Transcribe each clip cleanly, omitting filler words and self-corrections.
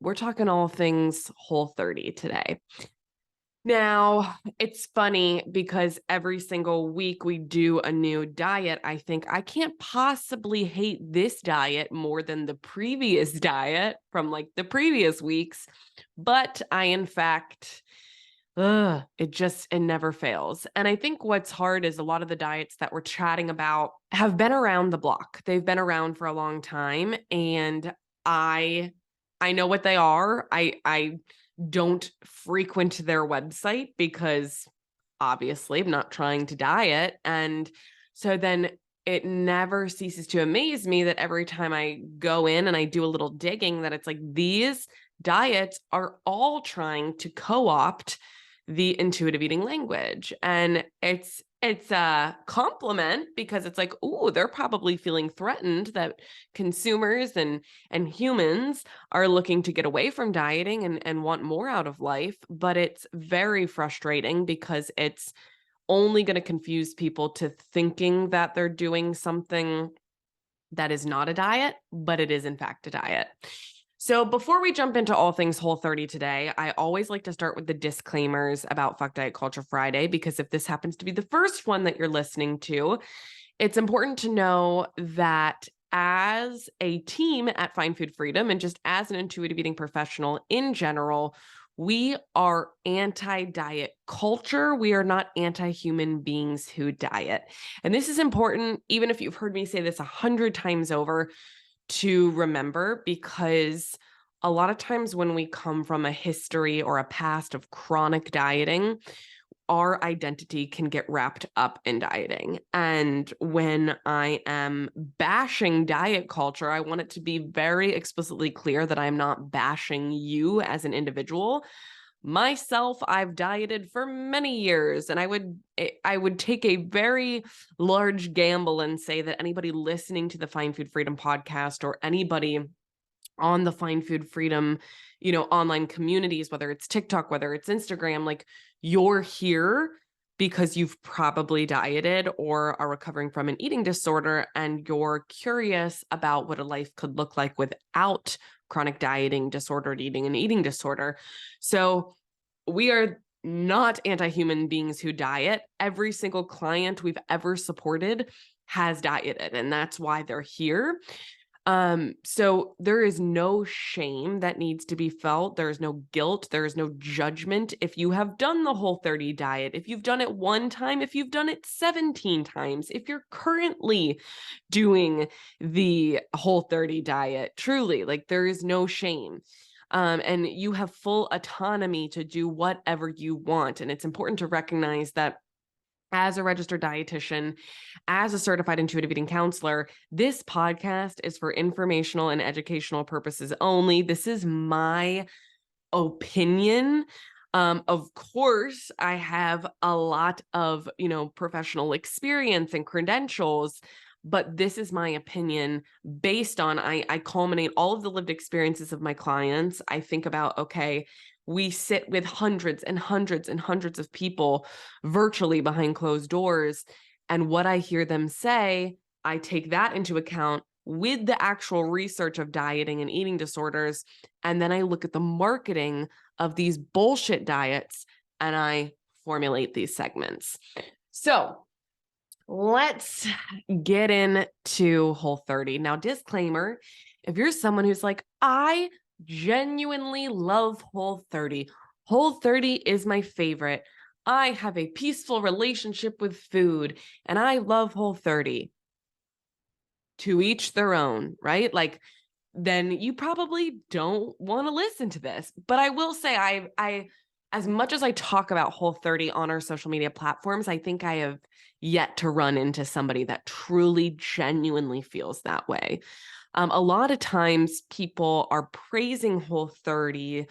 We're talking all things Whole30 today. Now, it's funny because every single week we do a new diet. I think I can't possibly hate this diet more than the previous diet from like the previous weeks, but I, in fact, it never fails. And I think what's hard is a lot of the diets that we're chatting about have been around the block. They've been around for a long time, and I know what they are. I don't frequent their website because obviously I'm not trying to diet. And so then it never ceases to amaze me that every time I go in and I do a little digging, that it's like these diets are all trying to co-opt the intuitive eating language. And it's a compliment because it's like, oh, they're probably feeling threatened that consumers and humans are looking to get away from dieting and want more out of life. But it's very frustrating because it's only going to confuse people to thinking that they're doing something that is not a diet, but it is in fact a diet. So before we jump into all things Whole30 today, I always like to start with the disclaimers about Fuck Diet Culture Friday, because if this happens to be the first one that you're listening to, it's important to know that as a team at Find Food Freedom and just as an intuitive eating professional in general, we are anti-diet culture. We are not anti-human beings who diet. And this is important, even if you've heard me say this 100 times over, to remember, because a lot of times when we come from a history or a past of chronic dieting, our identity can get wrapped up in dieting. And when I am bashing diet culture, I want it to be very explicitly clear that I'm not bashing you as an individual. Myself, I've dieted for many years, and I would take a very large gamble and say that anybody listening to the Find Food Freedom podcast or anybody on the Find Food Freedom, online communities, whether it's TikTok, whether it's Instagram, like, you're here because you've probably dieted or are recovering from an eating disorder, and you're curious about what a life could look like without chronic dieting, disordered eating, and eating disorder. So we are not anti-human beings who diet. Every single client we've ever supported has dieted, and that's why they're here. So there is no shame that needs to be felt. There is no guilt. There is no judgment. If you have done the Whole30 diet, if you've done it one time, if you've done it 17 times, if you're currently doing the Whole30 diet, truly, like, there is no shame. And you have full autonomy to do whatever you want. And it's important to recognize that as a registered dietitian, as a certified intuitive eating counselor, this podcast is for informational and educational purposes only. This is my opinion. Of course, I have a lot of, professional experience and credentials, but this is my opinion based on, I culminate all of the lived experiences of my clients. I think about, okay, we sit with hundreds and hundreds and hundreds of people virtually behind closed doors. And what I hear them say, I take that into account with the actual research of dieting and eating disorders. And then I look at the marketing of these bullshit diets and I formulate these segments. So let's get into Whole30. Now, disclaimer, if you're someone who's like, I genuinely love Whole30. Whole30 is my favorite. I have a peaceful relationship with food and I love Whole30. To each their own, right? Like, then you probably don't want to listen to this. But I will say, I as much as I talk about Whole30 on our social media platforms, I think I have yet to run into somebody that truly, genuinely feels that way. A lot of times people are praising Whole30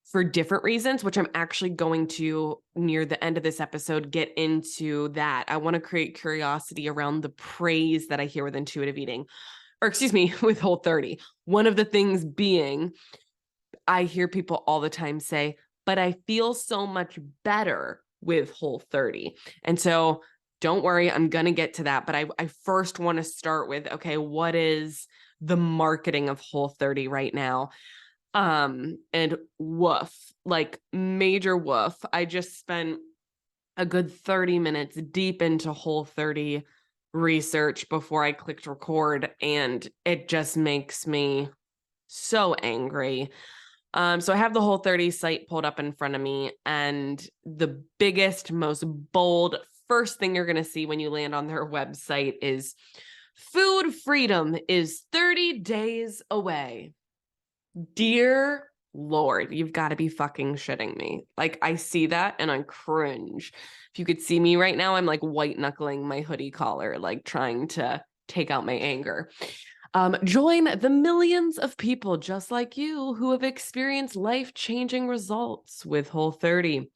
for different reasons, which I'm actually going to, near the end of this episode, get into that. I want to create curiosity around the praise that I hear with intuitive eating, or excuse me, with Whole30. One of the things being, I hear people all the time say, but I feel so much better with Whole30. And so don't worry, I'm going to get to that. But I first want to start with, okay, what is the marketing of Whole30 right now? And woof, like major woof. I just spent a good 30 minutes deep into Whole30 research before I clicked record, and it just makes me so angry. So I have the Whole30 site pulled up in front of me, and the biggest, most bold first thing you're going to see when you land on their website is food freedom is 30 days away. Dear Lord, you've got to be fucking shitting me. Like, I see that and I cringe. If you could see me right now, I'm like white knuckling my hoodie collar, like trying to take out my anger. Join the millions of people just like you who have experienced life-changing results with Whole30.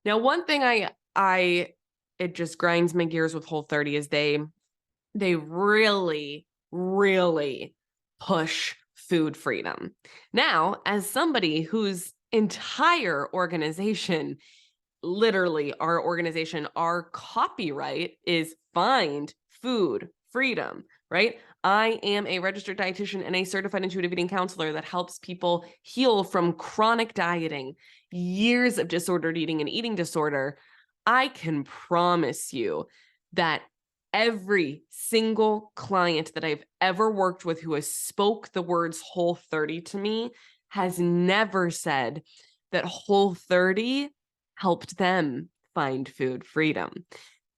Now, one thing it just grinds my gears with Whole30 is they really, really push food freedom. Now, as somebody whose entire organization, literally our organization, our copyright is find food freedom, right? I am a registered dietitian and a certified intuitive eating counselor that helps people heal from chronic dieting, years of disordered eating and eating disorder. I can promise you that every single client that I've ever worked with who has spoke the words Whole30 to me has never said that Whole30 helped them find food freedom.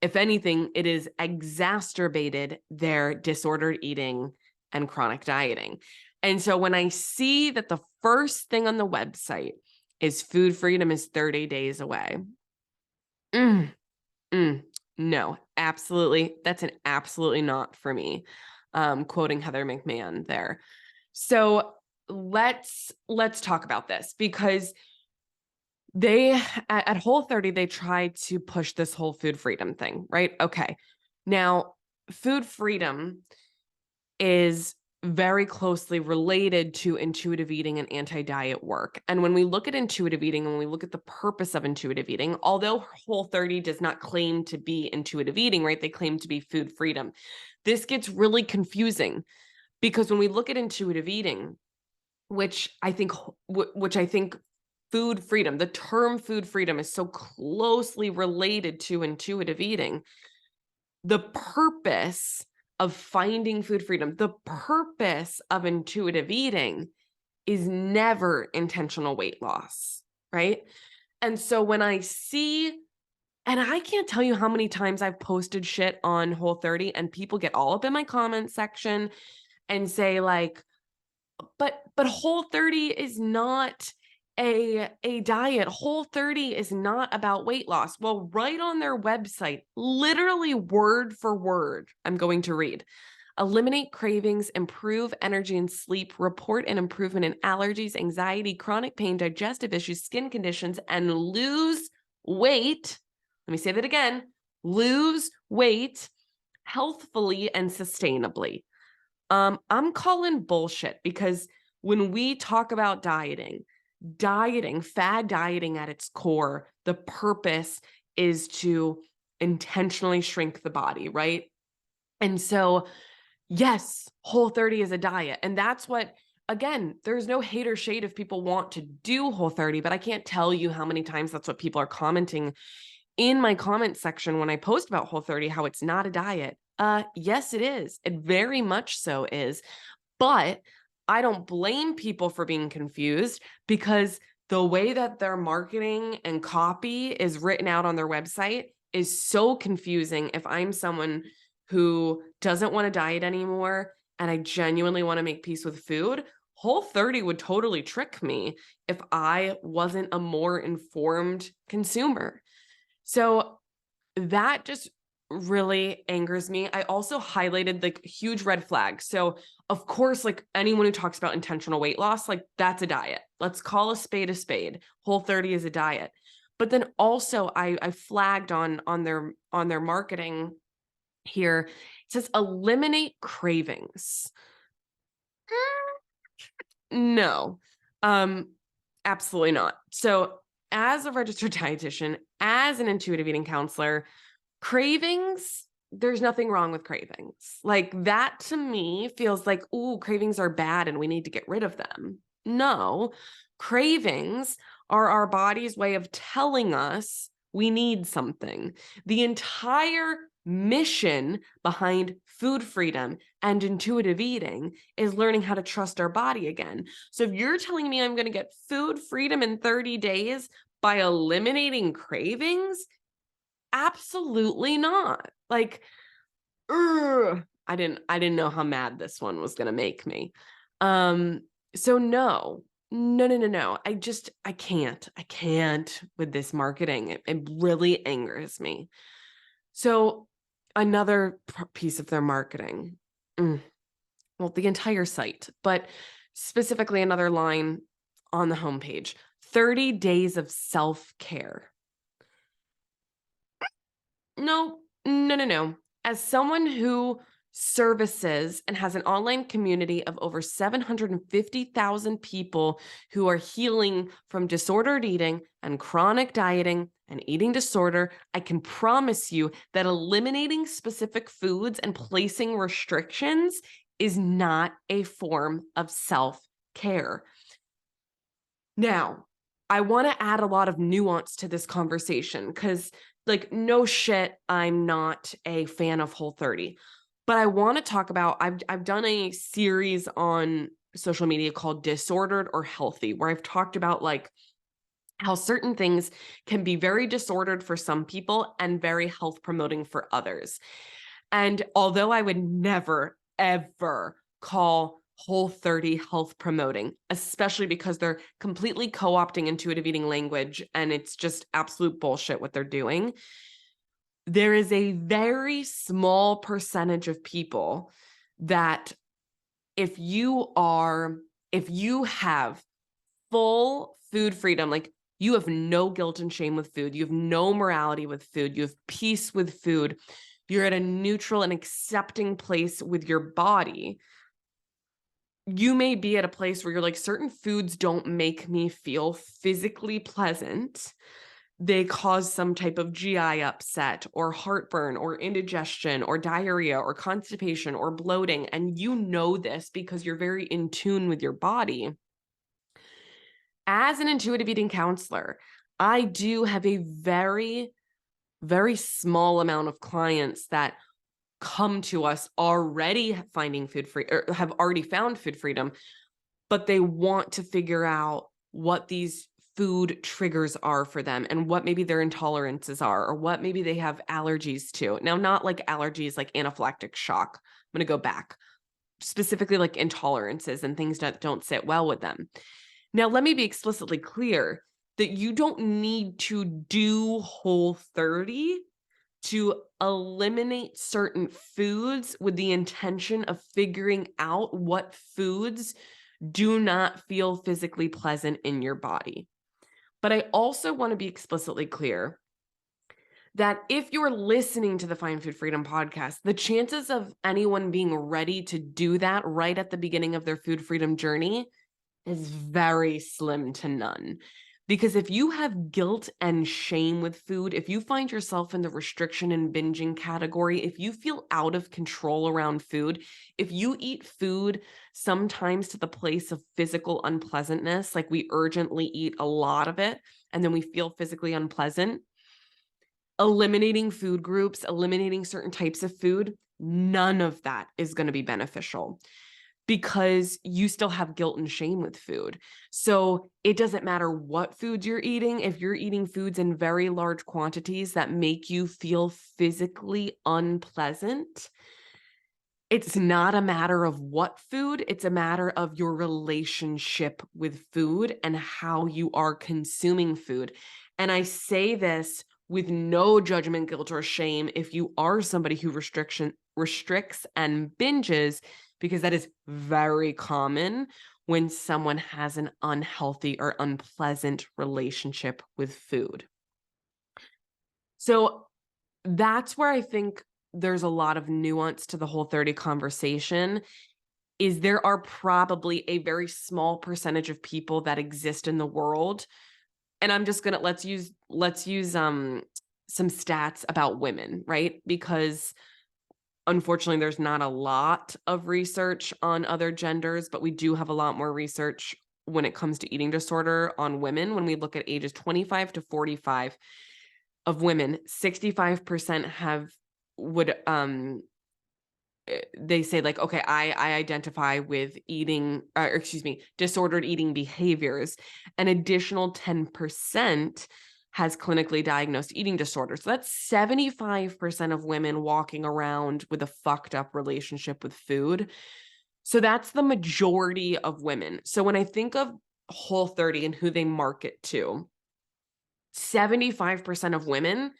If anything, it has exacerbated their disordered eating and chronic dieting. And so when I see that the first thing on the website is food freedom is 30 days away, no, absolutely. That's an absolutely not for me. Quoting Heather McMahon there. So let's talk about this, because they at Whole30, they try to push this whole food freedom thing, right? Okay. Now, food freedom is very closely related to intuitive eating and anti-diet work. And when we look at intuitive eating, and when we look at the purpose of intuitive eating, although Whole30 does not claim to be intuitive eating, right? They claim to be food freedom. This gets really confusing, because when we look at intuitive eating, which I think food freedom, the term food freedom is so closely related to intuitive eating. The purpose of finding food freedom, the purpose of intuitive eating is never intentional weight loss, right? And so when I see, and I can't tell you how many times I've posted shit on Whole30 and people get all up in my comment section and say like, but Whole30 is not a diet. Whole30 is not about weight loss. Well, right on their website, literally word for word, I'm going to read: eliminate cravings, improve energy and sleep, report an improvement in allergies, anxiety, chronic pain, digestive issues, skin conditions, and lose weight. Let me say that again: lose weight healthfully and sustainably. I'm calling bullshit, because when we talk about dieting, fad dieting at its core, the purpose is to intentionally shrink the body, right? And so, yes, Whole30 is a diet. And that's what, again, there's no hate or shade if people want to do Whole30, but I can't tell you how many times that's what people are commenting in my comment section when I post about Whole30, how it's not a diet. Yes, it is. It very much so is. But I don't blame people for being confused, because the way that their marketing and copy is written out on their website is so confusing. If I'm someone who doesn't want to diet anymore and I genuinely want to make peace with food, Whole30 would totally trick me if I wasn't a more informed consumer. So that just really angers me. I also highlighted like huge red flags. So of course, like anyone who talks about intentional weight loss, like that's a diet. Let's call a spade a spade. Whole30 is a diet. But then also I flagged on their marketing here. It says eliminate cravings. No, absolutely not. So as a registered dietitian, as an intuitive eating counselor, cravings, there's nothing wrong with cravings. Like that to me feels like, ooh, cravings are bad and we need to get rid of them. No, cravings are our body's way of telling us we need something. The entire mission behind food freedom and intuitive eating is learning how to trust our body again. So if you're telling me I'm going to get food freedom in 30 days by eliminating cravings, absolutely not. Like, I didn't know how mad this one was going to make me. So no. No. I can't with this marketing. It really angers me. So another piece of their marketing, well, the entire site, but specifically another line on the homepage, 30 days of self-care. No. As someone who services and has an online community of over 750,000 people who are healing from disordered eating and chronic dieting and eating disorder, I can promise you that eliminating specific foods and placing restrictions is not a form of self-care. Now, I want to add a lot of nuance to this conversation because, like, no shit, I'm not a fan of Whole30. But I want to talk about, I've done a series on social media called Disordered or Healthy, where I've talked about like how certain things can be very disordered for some people and very health promoting for others. And although I would never, ever call Whole30 health promoting, especially because they're completely co-opting intuitive eating language and it's just absolute bullshit what they're doing, there is a very small percentage of people that if you have full food freedom, like you have no guilt and shame with food, you have no morality with food, you have peace with food, you're at a neutral and accepting place with your body, you may be at a place where you're like, certain foods don't make me feel physically pleasant. They cause some type of GI upset or heartburn or indigestion or diarrhea or constipation or bloating. And you know this because you're very in tune with your body. As an intuitive eating counselor, I do have a very, very small amount of clients that come to us already finding food free or have already found food freedom, but they want to figure out what these food triggers are for them and what maybe their intolerances are or what maybe they have allergies to. Now, not like allergies like anaphylactic shock. I'm going to go back. Specifically like intolerances and things that don't sit well with them. Now, let me be explicitly clear that you don't need to do Whole30 to eliminate certain foods with the intention of figuring out what foods do not feel physically pleasant in your body. But I also want to be explicitly clear that if you're listening to the Find Food Freedom podcast, the chances of anyone being ready to do that right at the beginning of their food freedom journey is very slim to none. Because if you have guilt and shame with food, if you find yourself in the restriction and binging category, if you feel out of control around food, if you eat food sometimes to the place of physical unpleasantness, like we urgently eat a lot of it, and then we feel physically unpleasant, eliminating food groups, eliminating certain types of food, none of that is going to be beneficial, because you still have guilt and shame with food. So it doesn't matter what foods you're eating. If you're eating foods in very large quantities that make you feel physically unpleasant, it's not a matter of what food, it's a matter of your relationship with food and how you are consuming food. And I say this with no judgment, guilt, or shame if you are somebody who restricts and binges, because that is very common when someone has an unhealthy or unpleasant relationship with food. So that's where I think there's a lot of nuance to the Whole30 conversation. Is there are probably a very small percentage of people that exist in the world. And I'm just gonna let's use some stats about women, right? Because unfortunately, there's not a lot of research on other genders, but we do have a lot more research when it comes to eating disorder on women. When we look at ages 25 to 45 of women, 65% would they say like, okay, I identify with disordered eating behaviors. An additional 10% has clinically diagnosed eating disorder. So that's 75% of women walking around with a fucked up relationship with food. So that's the majority of women. So when I think of Whole30 and who they market to, 75% of women,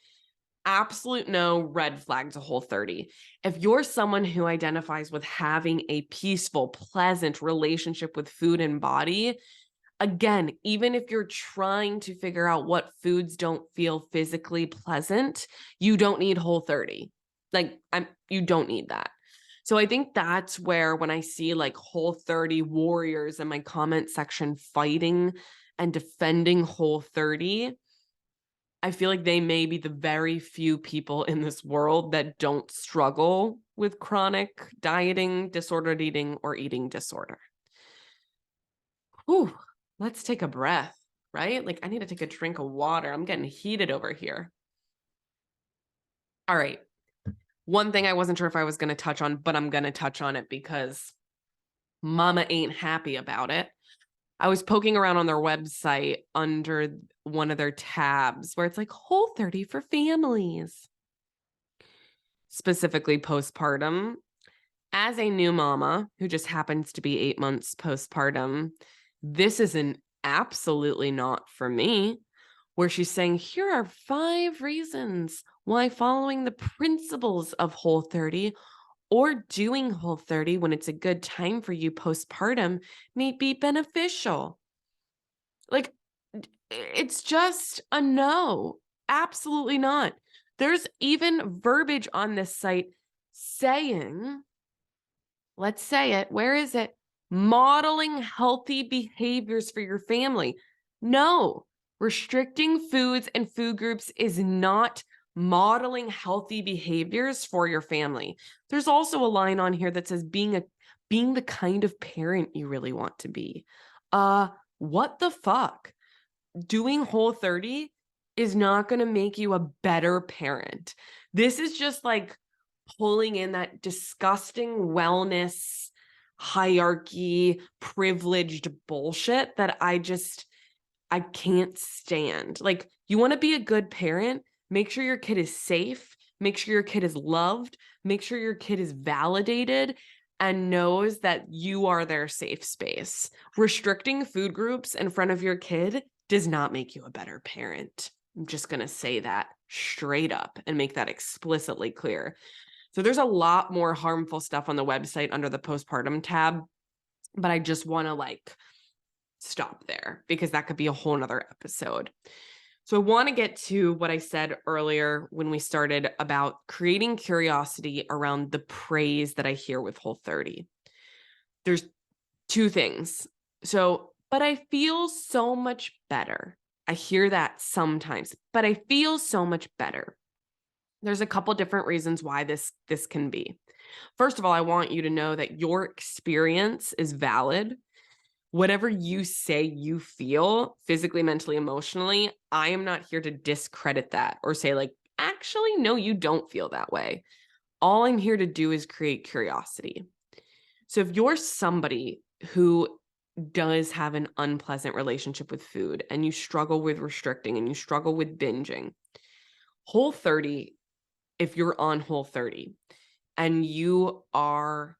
absolute no, red flag to Whole30. If you're someone who identifies with having a peaceful, pleasant relationship with food and body, again, even if you're trying to figure out what foods don't feel physically pleasant, you don't need Whole30. Like, you don't need that. So I think that's where, when I see like Whole30 warriors in my comment section fighting and defending Whole30, I feel like they may be the very few people in this world that don't struggle with chronic dieting, disordered eating, or eating disorder. Whew, let's take a breath, right? Like, I need to take a drink of water. I'm getting heated over here. All right. One thing I wasn't sure if I was going to touch on, but I'm going to touch on it because mama ain't happy about it. I was poking around on their website under one of their tabs where it's like Whole30 for families, specifically postpartum. As a new mama who just happens to be 8 months postpartum, this is an absolutely not for me, where she's saying, here are 5 reasons why following the principles of Whole30 or doing Whole30 when it's a good time for you postpartum may be beneficial. Like, it's just a no. Absolutely not. There's even verbiage on this site saying, let's say it, where is it? Modeling healthy behaviors for your family. No, restricting foods and food groups is not modeling healthy behaviors for your family. There's also a line on here that says being the kind of parent you really want to be. What the fuck? Doing Whole30 is not going to make you a better parent. This is just like pulling in that disgusting wellness hierarchy, privileged bullshit that I can't stand. Like, you want to be a good parent, make sure your kid is safe, make sure your kid is loved, make sure your kid is validated and knows that you are their safe space. Restricting food groups in front of your kid does not make you a better parent. I'm just going to say that straight up and make that explicitly clear. So there's a lot more harmful stuff on the website under the postpartum tab, but I just want to like stop there because that could be a whole nother episode. So I want to get to what I said earlier when we started about creating curiosity around the praise that I hear with Whole30. There's 2 things. So, but I feel so much better. I hear that sometimes, but I feel so much better. There's a couple different reasons why this can be. First of all, I want you to know that your experience is valid. Whatever you say you feel physically, mentally, emotionally, I am not here to discredit that or say like, actually, no, you don't feel that way. All I'm here to do is create curiosity. So if you're somebody who does have an unpleasant relationship with food and you struggle with restricting and you struggle with binging, Whole30, if you're on Whole30 and you are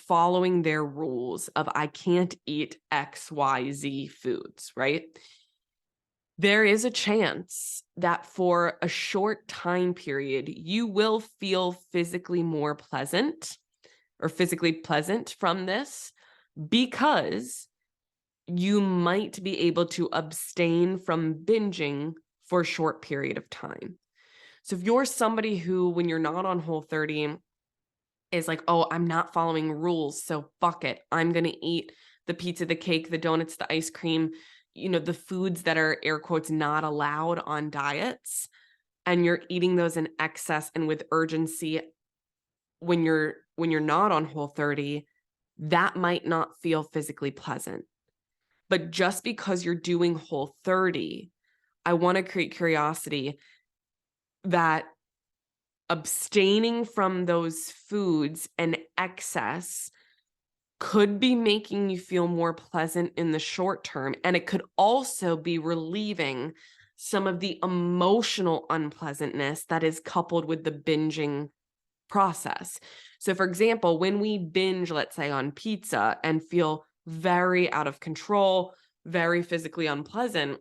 following their rules of I can't eat XYZ foods, right? There is a chance that for a short time period, you will feel physically more pleasant or physically pleasant from this because you might be able to abstain from binging for a short period of time. So if you're somebody who, when you're not on Whole30, is like, oh, I'm not following rules, so fuck it. I'm going to eat the pizza, the cake, the donuts, the ice cream, the foods that are air quotes not allowed on diets. And you're eating those in excess and with urgency when you're not on Whole30, that might not feel physically pleasant. But just because you're doing Whole30, I want to create curiosity that abstaining from those foods and excess could be making you feel more pleasant in the short term. And it could also be relieving some of the emotional unpleasantness that is coupled with the binging process. So, for example, when we binge, let's say on pizza, and feel very out of control, very physically unpleasant,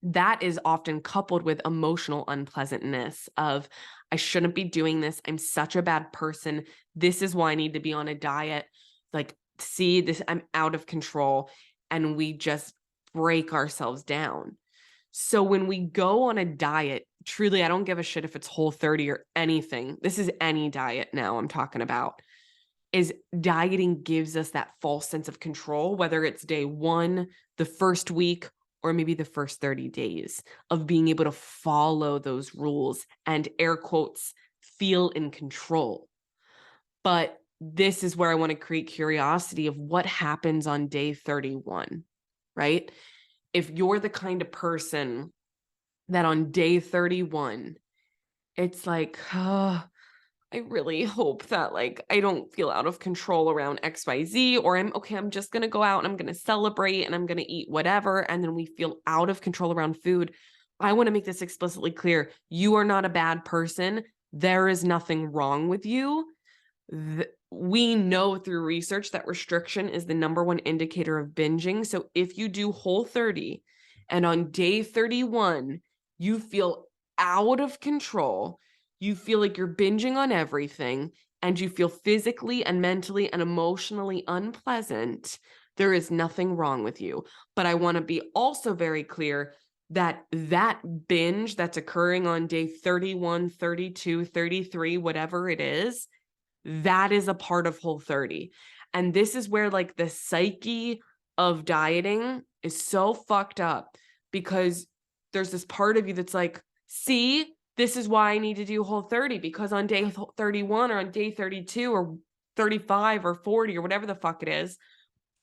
that is often coupled with emotional unpleasantness of, I shouldn't be doing this. I'm such a bad person. This is why I need to be on a diet. Like, see this, I'm out of control. And we just break ourselves down. So when we go on a diet, truly, I don't give a shit if it's Whole30 or anything. This is any diet now I'm talking about. Is dieting gives us that false sense of control, whether it's day one, the first week, or maybe the first 30 days of being able to follow those rules and air quotes, feel in control. But this is where I want to create curiosity of what happens on day 31, right? If you're the kind of person that on day 31, it's like, I really hope that like I don't feel out of control around XYZ, or I'm just going to go out and I'm going to celebrate and I'm going to eat whatever. And then we feel out of control around food. I want to make this explicitly clear. You are not a bad person. There is nothing wrong with you. We know through research that restriction is the number one indicator of binging. So if you do Whole30 and on day 31, you feel out of control, you feel like you're binging on everything, and you feel physically and mentally and emotionally unpleasant, there is nothing wrong with you. But I want to be also very clear that that binge that's occurring on day 31, 32, 33, whatever it is, that is a part of Whole30. And this is where like the psyche of dieting is so fucked up, because there's this part of you that's like, see, this is why I need to do Whole30, because on day 31 or on day 32 or 35 or 40 or whatever the fuck it is,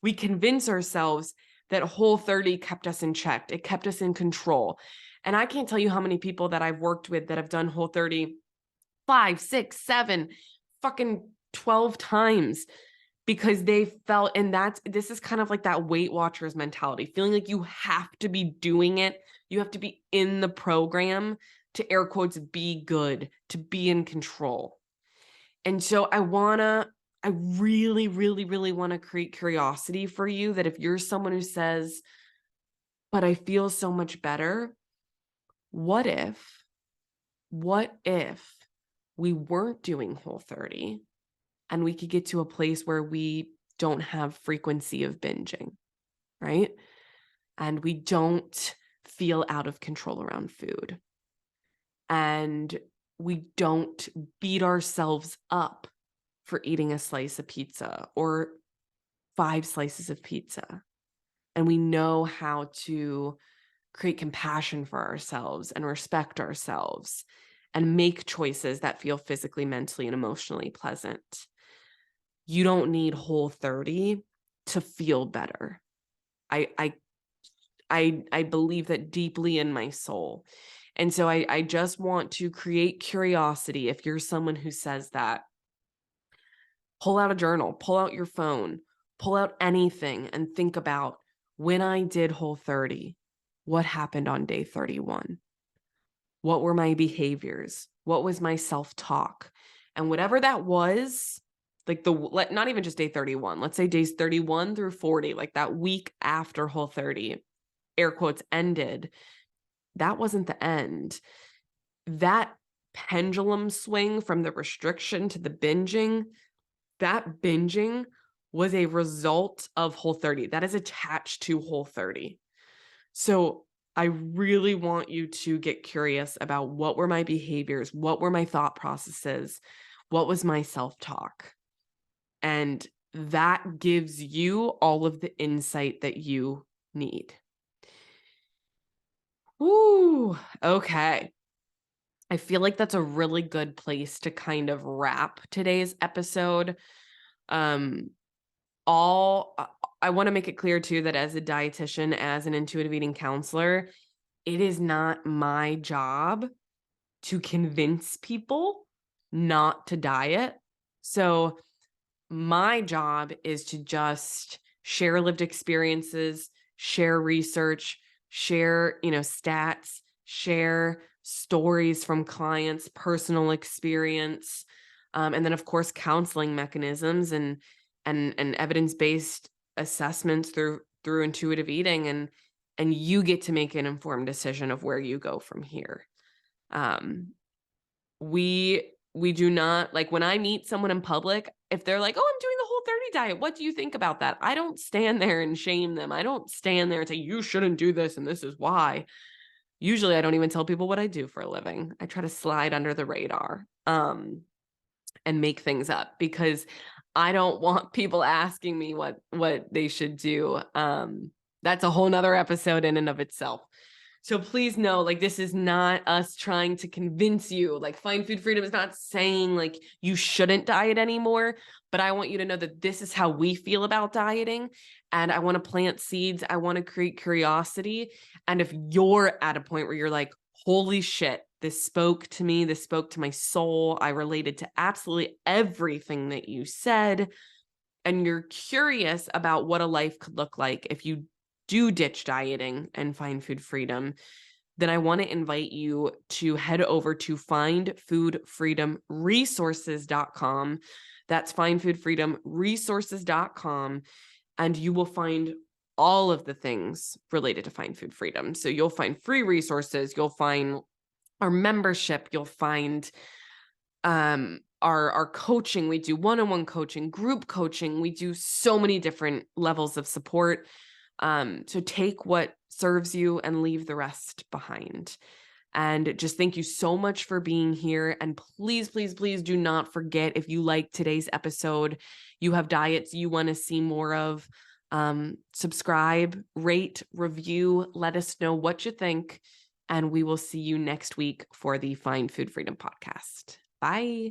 we convince ourselves that Whole30 kept us in check. It kept us in control. And I can't tell you how many people that I've worked with that have done Whole30 5, 6, 7, fucking 12 times, because they felt, and this is kind of like that Weight Watchers mentality, feeling like you have to be doing it. You have to be in the program to air quotes, be good, to be in control. And so I really, really, really want to create curiosity for you that if you're someone who says, but I feel so much better, what if we weren't doing Whole30 and we could get to a place where we don't have frequency of binging, right? And we don't feel out of control around food. And we don't beat ourselves up for eating a slice of pizza or 5 slices of pizza. And we know how to create compassion for ourselves and respect ourselves and make choices that feel physically, mentally, and emotionally pleasant. You don't need Whole30 to feel better. I believe that deeply in my soul. And so I just want to create curiosity. If you're someone who says that, pull out a journal, pull out your phone, pull out anything and think about, when I did Whole30, what happened on day 31? What were my behaviors? What was my self-talk? And whatever that was, like not even just day 31, let's say days 31 through 40, like that week after Whole30, air quotes, ended, that wasn't the end. That pendulum swing from the restriction to the binging, that binging was a result of Whole30. That is attached to Whole30. So I really want you to get curious about, what were my behaviors? What were my thought processes? What was my self-talk? And that gives you all of the insight that you need. Ooh, okay. I feel like that's a really good place to kind of wrap today's episode. all I want to make it clear too that as a dietitian, as an intuitive eating counselor, it is not my job to convince people not to diet. So my job is to just share lived experiences, share research, share, stats, share stories from clients, personal experience, and then of course counseling mechanisms and evidence-based assessments through intuitive eating, and you get to make an informed decision of where you go from here. Um, we do not, like, when I meet someone in public, if they're like, "Oh, I'm doing the Whole30 diet. What do you think about that?" I don't stand there and shame them. I don't stand there and say, "You shouldn't do this and this is why." Usually I don't even tell people what I do for a living. I try to slide under the radar, and make things up because I don't want people asking me what they should do. That's a whole nother episode in and of itself. So please know, like, this is not us trying to convince you. Like, Find Food Freedom is not saying like you shouldn't diet anymore, but I want you to know that this is how we feel about dieting. And I want to plant seeds. I want to create curiosity. And if you're at a point where you're like, holy shit, this spoke to me, this spoke to my soul, I related to absolutely everything that you said, and you're curious about what a life could look like if you do ditch dieting and find food freedom, then I want to invite you to head over to findfoodfreedomresources.com. That's findfoodfreedomresources.com. And you will find all of the things related to Find Food Freedom. So you'll find free resources, you'll find our membership, you'll find our coaching. We do one-on-one coaching, group coaching. We do so many different levels of support. So take what serves you and leave the rest behind. And just thank you so much for being here. And please, please, please do not forget, if you like today's episode, you have diets you want to see more of, subscribe, rate, review, let us know what you think. And we will see you next week for the Find Food Freedom podcast. Bye.